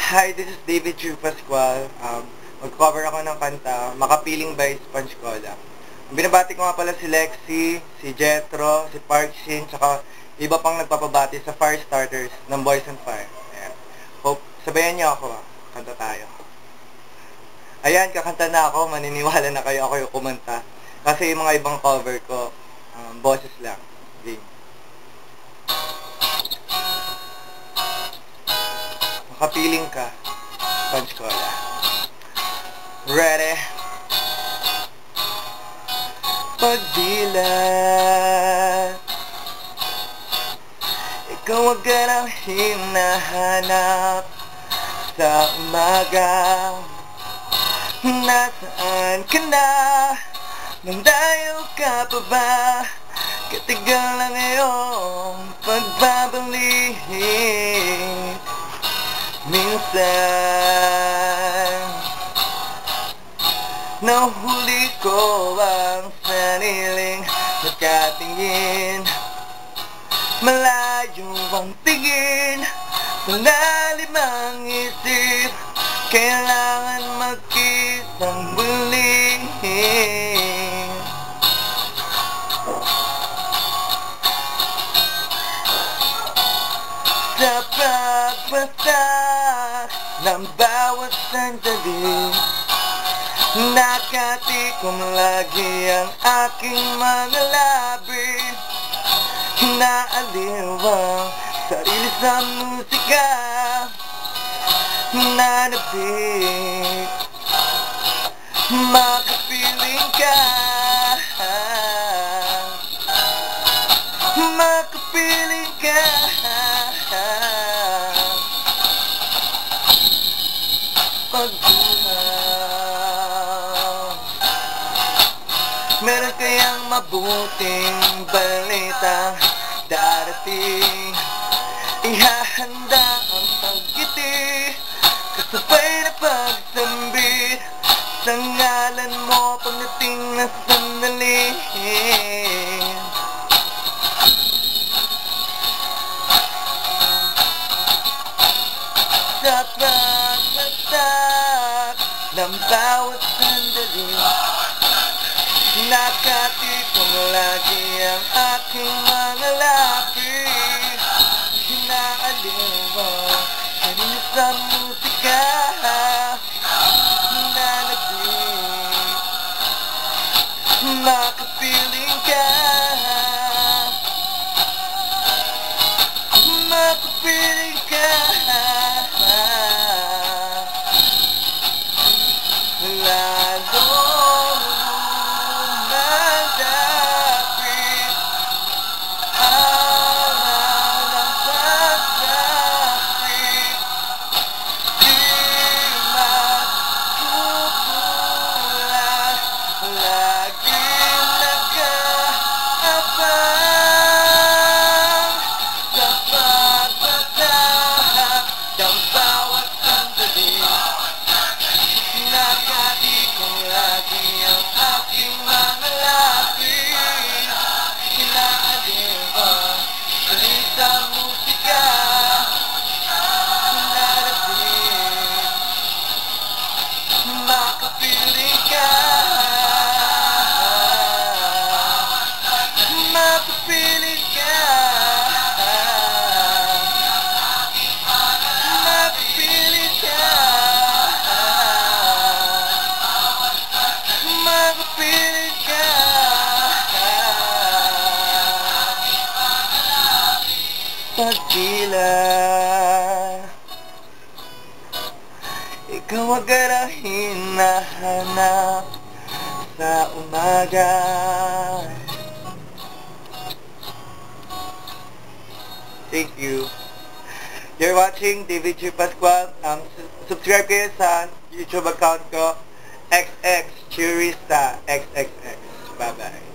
Hi, this is David Drew Pascual. Mag-cover ako ng kanta, Makapiling by Sponge Cola. Binabati ko nga pala si Lexi, si Jethro, si Park Shin, tsaka iba pang nagpapabati sa Fire Starters ng Boys on Fire. Ayan. Hope, sabayan niyo ako. Kanta tayo. Ayan, kakanta na ako. Maniniwala na kayo ako yung kumanta. Kasi yung mga ibang cover ko, boses lang. Game. Makapiling ka, Sponge Cola. Ready? Pagdilat, ikaw agad ang hinahanap sa umaga. Nasaan ka na? Nandayo ka pa ba? Katigal na ngayong pagbabalik. Minsan nahuli ko ang sariling nakatingin. Malayo ang tingin, malalim ang isip. Kailangan magkitang muli. Sa pagpasak ng bawat sandali, nakatikom lagi ang aking mga labi. Inaaliw ang sarili sa musika, nanabik, makapiling ka, makapiling ka. Pagbuhaw, meron kayang mabuting balita darating. Ihahanda ang pagkiti, kasabay na pagsambit sa ngalan mo pagdating na sandali. Sa pagpasak ng bawat sandali, nakatikom lagi ang aking mga labi. Inaaliw ang sarili sa musika, nanabik, makapiling ka, makapiling ka. Lalong lumandapit araw ng pagsapit, di magkukulang, laging nag-aabang sa pagpatak ng bawat sandali. Nakatikom lagi ang aking mga labi. Inaaliw ang sarili sa musika, nanabik, makapiling ka, makapiling ka, makapiling ka. Makapiling ka. Pagdilat, ikaw agad ang hinahanap sa umaga. Thank you. You're watching David Drew Pascual. Subscribe kayo sa YouTube account ko, XX Churista XXX. Bye-bye.